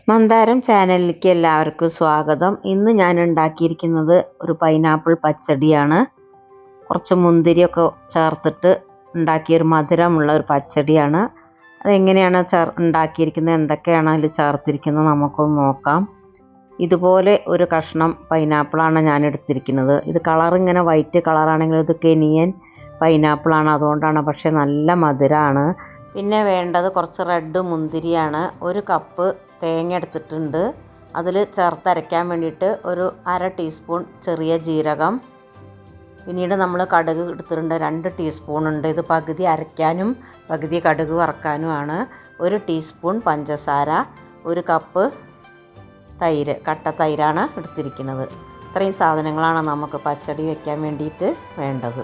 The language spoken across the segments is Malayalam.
മന്ദാരം ചാനലിലേക്ക് എല്ലാവർക്കും സ്വാഗതം. ഇന്ന് ഞാൻ ഉണ്ടാക്കിയിരിക്കുന്നത് ഒരു പൈനാപ്പിൾ പച്ചടിയാണ്. കുറച്ച് മുന്തിരിയൊക്കെ ചേർത്തിട്ട് ഉണ്ടാക്കിയൊരു മധുരമുള്ള ഒരു പച്ചടിയാണ്. അതെങ്ങനെയാണ് ഉണ്ടാക്കിയിരിക്കുന്നത്, എന്തൊക്കെയാണ് അതിൽ ചേർത്തിരിക്കുന്നത് നമുക്കൊന്ന് നോക്കാം. ഇതുപോലെ ഒരു കഷ്ണം പൈനാപ്പിളാണ് ഞാൻ എടുത്തിരിക്കുന്നത്. ഇത് കളർ ഇങ്ങനെ വൈറ്റ് കളറാണെങ്കിൽ ഇത് കെനിയൻ പൈനാപ്പിളാണ്, അതുകൊണ്ടാണ്. പക്ഷേ നല്ല മധുരമാണ്. പിന്നെ വേണ്ടത് കുറച്ച് റെഡ് മുന്തിരിയാണ്. ഒരു കപ്പ് തേങ്ങ എടുത്തിട്ടുണ്ട്. അതിൽ ചേർത്തരയ്ക്കാൻ വേണ്ടിയിട്ട് ഒരു 1/2 ടീസ്പൂൺ ചെറിയ ജീരകം. പിന്നീട് നമ്മൾ കടുക് എടുത്തിട്ടുണ്ട്, 2 ടീസ്പൂൺ ഉണ്ട്. ഇത് പകുതി അരയ്ക്കാനും പകുതി കടുക് വറക്കാനുമാണ്. 1 ടീസ്പൂൺ പഞ്ചസാര, 1 കപ്പ് തൈര്, കട്ട തൈരാണ് എടുത്തിരിക്കുന്നത്. ഇത്രയും സാധനങ്ങളാണ് നമുക്ക് പച്ചടി വയ്ക്കാൻ വേണ്ടിയിട്ട് വേണ്ടത്.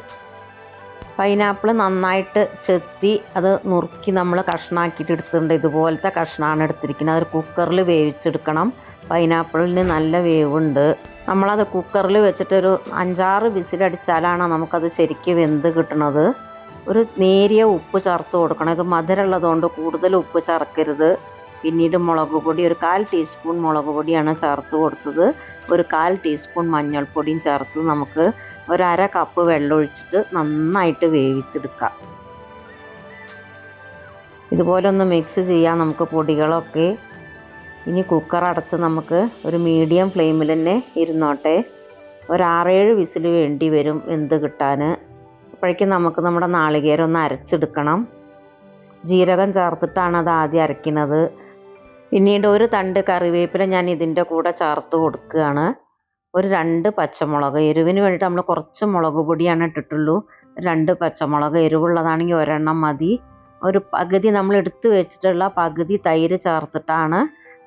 പൈനാപ്പിൾ നന്നായിട്ട് ചെത്തി അത് നുറുക്കി നമ്മൾ കഷ്ണാക്കിയിട്ട് എടുത്തിട്ടുണ്ട്. ഇതുപോലത്തെ കഷ്ണമാണ് എടുത്തിരിക്കുന്നത്. അത് കുക്കറിൽ വേവിച്ചെടുക്കണം. പൈനാപ്പിളിന് നല്ല വേവുണ്ട്. നമ്മളത് കുക്കറിൽ വെച്ചിട്ടൊരു 5-6 വിസിലടിച്ചാലാണ് നമുക്കത് ശരിക്കും വെന്ത് കിട്ടുന്നത്. ഒരു നേരിയ ഉപ്പ് ചേർത്ത് കൊടുക്കണം. ഇത് മധുരമുള്ളതുകൊണ്ട് കൂടുതൽ ഉപ്പ് ചേർക്കരുത്. പിന്നീട് മുളക് പൊടി, ഒരു 1/4 ടീസ്പൂൺ മുളക് പൊടിയാണ് ചേർത്ത് കൊടുത്തത്. ഒരു 1/4 ടീസ്പൂൺ മഞ്ഞൾപ്പൊടിയും ചേർത്ത് നമുക്ക് ഒരു 1/2 കപ്പ് വെള്ളം ഒഴിച്ചിട്ട് നന്നായിട്ട് വേവിച്ചെടുക്കാം. ഇതുപോലെ ഒന്ന് മിക്സ് ചെയ്യാം നമുക്ക് പൊടികളൊക്കെ. ഇനി കുക്കർ അടച്ച് നമുക്ക് ഒരു മീഡിയം ഫ്ലെയിമിൽ തന്നെ ഇരുന്നോട്ടെ. ഒരു 6-7 വിസിൽ വേണ്ടി വരും വെന്ത് കിട്ടാൻ. അപ്പോഴേക്കും നമുക്ക് നമ്മുടെ നാളികേരം ഒന്ന് അരച്ചെടുക്കണം. ജീരകം ചേർത്തിട്ടാണ് അത് ആദ്യം അരയ്ക്കുന്നത്. പിന്നീട് ഒരു തണ്ട് കറിവേപ്പില ഞാൻ ഇതിൻ്റെ കൂടെ ചേർത്ത് കൊടുക്കുകയാണ്. ഒരു 2 പച്ചമുളക്, എരിവിന് വേണ്ടിയിട്ട് നമ്മൾ കുറച്ച് മുളക് പൊടിയാണ് ഇട്ടിട്ടുള്ളൂ. 2 പച്ചമുളക്, എരിവുള്ളതാണെങ്കിൽ 1 മതി. ഒരു പകുതി നമ്മൾ എടുത്ത് വെച്ചിട്ടുള്ള പകുതി തൈര് ചേർത്തിട്ടാണ്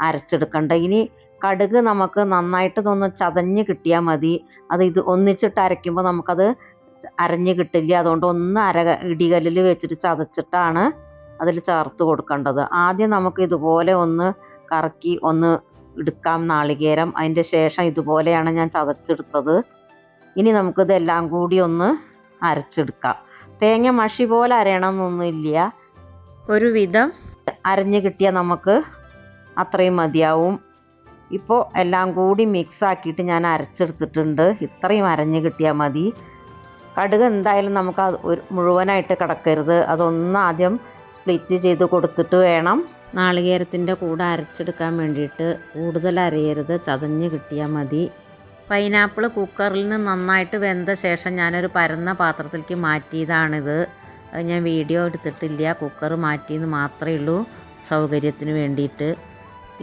അരച്ചെടുക്കേണ്ടത്. ഇനി കടുക് നമുക്ക് നന്നായിട്ടൊന്ന് ചതഞ്ഞ് കിട്ടിയാൽ മതി. ഇത് ഒന്നിച്ചിട്ട് അരയ്ക്കുമ്പോൾ നമുക്കത് അരഞ്ഞ് കിട്ടില്ല. അതുകൊണ്ട് ഇടികല്ലിൽ വെച്ചിട്ട് ചതച്ചിട്ടാണ് അതിൽ ചേർത്ത് കൊടുക്കേണ്ടത്. ആദ്യം നമുക്ക് ഇതുപോലെ ഒന്ന് കറക്കി ഒന്ന് എടുക്കാം നാളികേരം. അതിൻ്റെ ശേഷം ഇതുപോലെയാണ് ഞാൻ ചതച്ചെടുത്തത്. ഇനി നമുക്കിതെല്ലാം കൂടി ഒന്ന് അരച്ചെടുക്കാം. തേങ്ങ മഷി പോലെ അരയണമെന്നൊന്നുമില്ല. ഒരുവിധം അരഞ്ഞ് കിട്ടിയാൽ നമുക്ക് അത്രയും മതിയാവും. ഇപ്പോൾ എല്ലാം കൂടി മിക്സ് ആക്കിയിട്ട് ഞാൻ അരച്ചെടുത്തിട്ടുണ്ട്. ഇത്രയും അരഞ്ഞ് കിട്ടിയാൽ മതി. കടുക് എന്തായാലും നമുക്ക് മുഴുവനായിട്ട് കിടക്കരുത്. അതൊന്ന് ആദ്യം സ്പ്ലിറ്റ് ചെയ്ത് കൊടുത്തിട്ട് വേണം നാളികേരത്തിൻ്റെ കൂടെ അരച്ചെടുക്കാൻ വേണ്ടിയിട്ട്. കൂടുതൽ അരയരുത്, ചതഞ്ഞ് കിട്ടിയാൽ മതി. പൈനാപ്പിൾ കുക്കറിൽ നിന്ന് നന്നായിട്ട് വെന്ത ശേഷം ഞാനൊരു പരന്ന പാത്രത്തിലേക്ക് മാറ്റിയതാണിത്. അത് ഞാൻ വീഡിയോ എടുത്തിട്ടില്ല, കുക്കർ മാറ്റിയെന്ന് മാത്രമേ ഉള്ളൂ സൗകര്യത്തിന് വേണ്ടിയിട്ട്.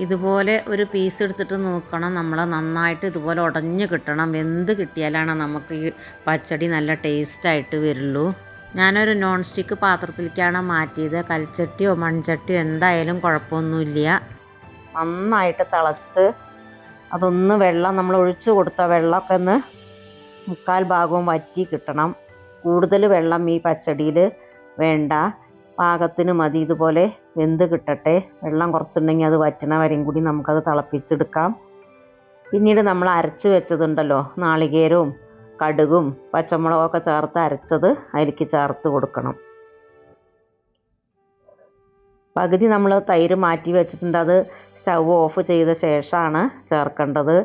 ഇതുപോലെ ഒരു പീസ് എടുത്തിട്ട് നോക്കണം. നമ്മൾ നന്നായിട്ട് ഇതുപോലെ ഉടഞ്ഞ് കിട്ടണം. വെന്ത് കിട്ടിയാലാണ് നമുക്ക് ഈ പച്ചടി നല്ല ടേസ്റ്റായിട്ട് വരുള്ളൂ. ഞാനൊരു നോൺ സ്റ്റിക്ക് പാത്രത്തിലേക്കാണ് മാറ്റിയത്. കൽച്ചട്ടിയോ മൺചട്ടിയോ എന്തായാലും കുഴപ്പമൊന്നുമില്ല. നന്നായിട്ട് തിളച്ച് അതൊന്ന് വെള്ളം നമ്മൾ ഒഴിച്ചു കൊടുത്ത വെള്ളമൊക്കെ ഒന്ന് 3/4 ഭാഗവും വറ്റി കിട്ടണം. കൂടുതൽ വെള്ളം ഈ പച്ചടിയിൽ വേണ്ട, പാകത്തിന് മതി. ഇതുപോലെ വെന്ത് കിട്ടട്ടെ. വെള്ളം കുറച്ചുണ്ടെങ്കിൽ അത് വറ്റണ വരെയും കൂടി നമുക്കത് തിളപ്പിച്ചെടുക്കാം. പിന്നീട് നമ്മൾ അരച്ച് വെച്ചതുണ്ടല്ലോ, നാളികേരവും കടുകും പച്ചമുളകൊക്കെ ചേർത്ത് അരച്ചത് അതിലേക്ക് ചേർത്ത് കൊടുക്കണം. പകുതി നമ്മൾ തൈര് മാറ്റി വെച്ചിട്ടുണ്ട്. അത് സ്റ്റൗ ഓഫ് ചെയ്ത ശേഷമാണ് ചേർക്കേണ്ടത്.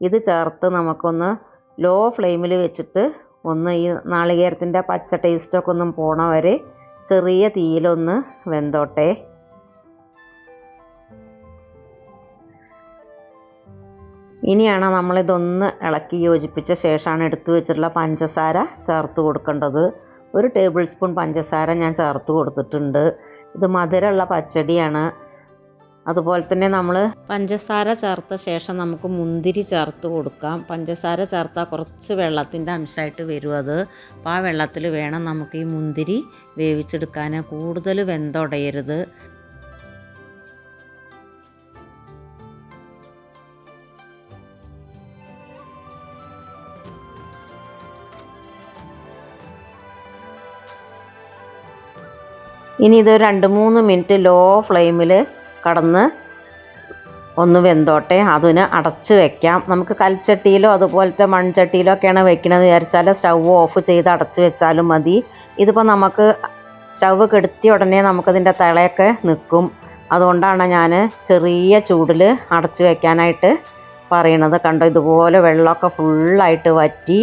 ഇത് ചേർത്ത് നമുക്കൊന്ന് ലോ ഫ്ലെയിമിൽ വെച്ചിട്ട് ഒന്ന് ഈ നാളികേരത്തിൻ്റെ പച്ച ടേസ്റ്റൊക്കെ ഒന്നും പോണ വരെ ചെറിയ തീയിലൊന്ന് വെന്തോട്ടെ. ഇനിയാണ് നമ്മളിതൊന്ന് ഇളക്കി യോജിപ്പിച്ച ശേഷമാണ് എടുത്തു വെച്ചിട്ടുള്ള പഞ്ചസാര ചേർത്ത് കൊടുക്കേണ്ടത്. 1 ടേബിൾ സ്പൂൺ പഞ്ചസാര ഞാൻ ചേർത്ത് കൊടുത്തിട്ടുണ്ട്. ഇത് മധുരമുള്ള പച്ചടിയാണ്. അതുപോലെ തന്നെ നമ്മൾ പഞ്ചസാര ചേർത്ത ശേഷം നമുക്ക് മുന്തിരി ചേർത്ത് കൊടുക്കാം. പഞ്ചസാര ചേർത്താൽ കുറച്ച് വെള്ളത്തിൻ്റെ അംശമായിട്ട് വരും അത്. അപ്പോൾ ആ വെള്ളത്തിൽ വേണം നമുക്ക് ഈ മുന്തിരി വേവിച്ചെടുക്കാൻ. കൂടുതൽ വെന്തുടയരുത്. ഇനി ഇത് 2-3 മിനിറ്റ് ലോ ഫ്ലെയിമിൽ കടന്ന് ഒന്ന് വെന്തോട്ടെ. അതിന് അടച്ച് വെക്കാം. നമുക്ക് കൽച്ചട്ടിയിലോ അതുപോലത്തെ മൺചട്ടിയിലോ ഒക്കെയാണ് വെക്കണത് വിചാരിച്ചാൽ സ്റ്റൗ ഓഫ് ചെയ്ത് അടച്ച് വെച്ചാലും മതി. ഇതിപ്പോൾ നമുക്ക് സ്റ്റൗ കെടുത്തിയ ഉടനെ നമുക്കതിൻ്റെ തിളയൊക്കെ നിൽക്കും. അതുകൊണ്ടാണ് ഞാൻ ചെറിയ ചൂടിൽ അടച്ച് വെക്കാനായിട്ട് പറയണത്. കണ്ടോ, ഇതുപോലെ വെള്ളമൊക്കെ ഫുള്ളായിട്ട് വറ്റി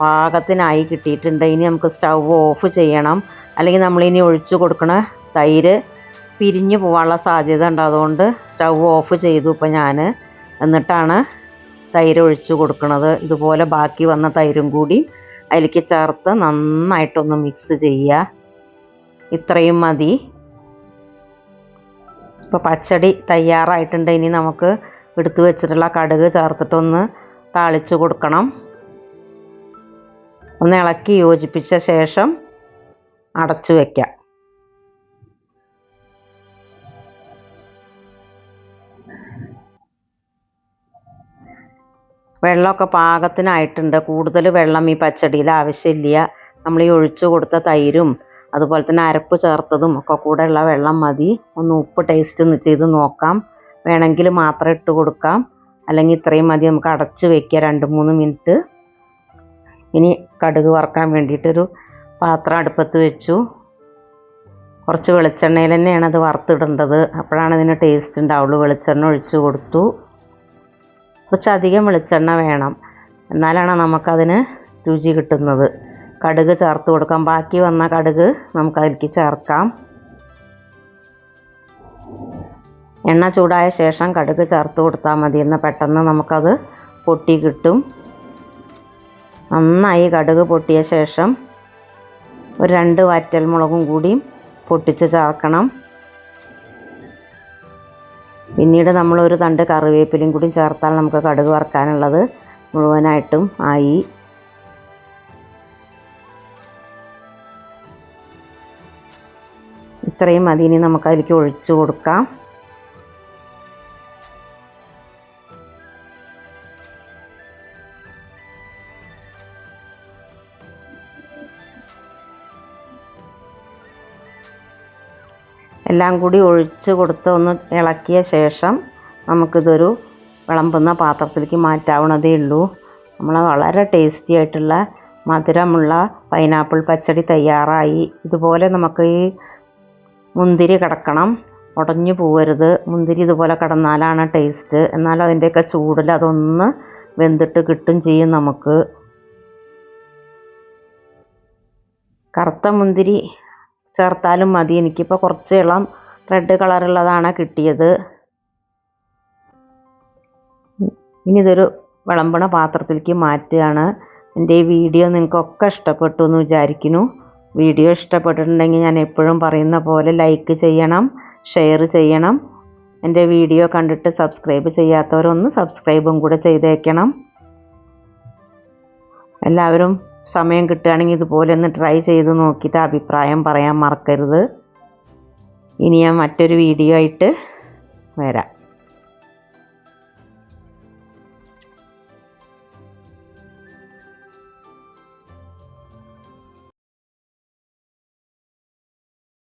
പാകത്തിനായി കിട്ടിയിട്ടുണ്ട്. ഇനി നമുക്ക് സ്റ്റൗ ഓഫ് ചെയ്യണം, അല്ലെങ്കിൽ നമ്മളിനി ഒഴിച്ചു കൊടുക്കണ തൈര് പിരിഞ്ഞു പോകാനുള്ള സാധ്യത ഉണ്ട്. അതുകൊണ്ട് സ്റ്റൗ ഓഫ് ചെയ്തു ഇപ്പോൾ ഞാൻ. എന്നിട്ടാണ് തൈര് ഒഴിച്ചു കൊടുക്കുന്നത്. ഇതുപോലെ ബാക്കി വന്ന തൈരും കൂടി അതിലേക്ക് ചേർത്ത് നന്നായിട്ടൊന്ന് മിക്സ് ചെയ്യുക. ഇത്രയും മതി. ഇപ്പോൾ പച്ചടി തയ്യാറായിട്ടുണ്ട്. ഇനി നമുക്ക് എടുത്തു വെച്ചിട്ടുള്ള കടുക് ചേർത്തിട്ടൊന്ന് താളിച്ച് കൊടുക്കണം. ഒന്ന് ഇളക്കി യോജിപ്പിച്ച ശേഷം അടച്ചു വയ്ക്കാം. വെള്ളമൊക്കെ പാകത്തിനായിട്ടുണ്ട്. കൂടുതൽ വെള്ളം ഈ പച്ചടിയിൽ ആവശ്യമില്ല. നമ്മൾ ഈ ഒഴിച്ചു കൊടുത്ത തൈരും അതുപോലെ തന്നെ അരപ്പ് ചേർത്തതും ഒക്കെ കൂടെ ഉള്ള വെള്ളം മതി. ഒന്ന് ഉപ്പ് ടേസ്റ്റ് ഒന്ന് ചെയ്ത് നോക്കാം. വേണമെങ്കിൽ മാത്രം ഇട്ട് കൊടുക്കാം, അല്ലെങ്കിൽ ഇത്രയും മതി. നമുക്ക് അടച്ച് വയ്ക്കുക 2-3 മിനിറ്റ്. ഇനി കടുക് വറുക്കാൻ വേണ്ടിയിട്ടൊരു പാത്രം അടുപ്പത്ത് വെച്ചു. കുറച്ച് വെളിച്ചെണ്ണയിൽ തന്നെയാണ് അത് വറുത്തിടേണ്ടത്, അപ്പോഴാണ് ഇതിന് ടേസ്റ്റ് ഉണ്ടാവുള്ളൂ. വെളിച്ചെണ്ണ ഒഴിച്ചു കൊടുത്തു. കുറച്ചധികം വെളിച്ചെണ്ണ വേണം, എന്നാലാണ് നമുക്കതിന് രുചി കിട്ടുന്നത്. കടുക് ചേർത്ത് കൊടുക്കാം. ബാക്കി വന്ന കടുക് നമുക്കതിലേക്ക് ചേർക്കാം. എണ്ണ ചൂടായ ശേഷം കടുക് ചേർത്ത് കൊടുത്താൽ മതി, എന്നാൽ പെട്ടെന്ന് നമുക്കത് പൊട്ടി കിട്ടും. നന്നായി കടുക് പൊട്ടിയ ശേഷം ഒരു 2 വറ്റൽമുളകും കൂടി പൊട്ടിച്ച് ചേർക്കണം. പിന്നീട് നമ്മളൊരു തണ്ട് കറിവേപ്പിലയും കൂടി ചേർത്താൽ നമുക്ക് കടുക് വറുക്കാനുള്ളത് മുഴുവനായിട്ടും ആയി. ഇത്രയും മതി. ഇനി നമുക്കതിലേക്ക് ഒഴിച്ചു കൊടുക്കാം. എല്ലാം കൂടി ഒഴിച്ച് കൊടുത്ത് ഒന്ന് ഇളക്കിയ ശേഷം നമുക്കിതൊരു വിളമ്പുന്ന പാത്രത്തിലേക്ക് മാറ്റാവുന്നതേ ഉള്ളൂ. നമ്മൾ വളരെ ടേസ്റ്റി ആയിട്ടുള്ള മധുരമുള്ള പൈനാപ്പിൾ പച്ചടി തയ്യാറായി. ഇതുപോലെ നമുക്ക് ഈ മുന്തിരി കിടക്കണം, ഉടഞ്ഞു പോകരുത്. മുന്തിരി ഇതുപോലെ കിടന്നാലാണ് ടേസ്റ്റ്. എന്നാലും അതിൻ്റെയൊക്കെ ചൂടിൽ അതൊന്ന് വെന്തിട്ട് കിട്ടും ചെയ്യും നമുക്ക്. കറുത്ത മുന്തിരി ചേർത്താലും മതി. എനിക്കിപ്പോൾ കുറച്ച് ഇളം റെഡ് കളറുള്ളതാണ് കിട്ടിയത്. ഇനി ഇതൊരു വിളമ്പണ പാത്രത്തിലേക്ക് മാറ്റുകയാണ്. എൻ്റെ ഈ വീഡിയോ നിങ്ങൾക്കൊക്കെ ഇഷ്ടപ്പെട്ടു എന്ന് വിചാരിക്കുന്നു. വീഡിയോ ഇഷ്ടപ്പെട്ടിട്ടുണ്ടെങ്കിൽ ഞാൻ എപ്പോഴും പറയുന്ന പോലെ ലൈക്ക് ചെയ്യണം, ഷെയർ ചെയ്യണം. എൻ്റെ വീഡിയോ കണ്ടിട്ട് സബ്സ്ക്രൈബ് ചെയ്യാത്തവരൊന്ന് സബ്സ്ക്രൈബും കൂടെ ചെയ്തേക്കണം. എല്ലാവരും സമയം കിട്ടുകയാണെങ്കിൽ ഇതുപോലെ ഒന്ന് ട്രൈ ചെയ്ത് നോക്കിയിട്ട് അഭിപ്രായം പറയാൻ മറക്കരുത്. ഇനി ഞാൻ മറ്റൊരു വീഡിയോ ആയിട്ട് വരാം.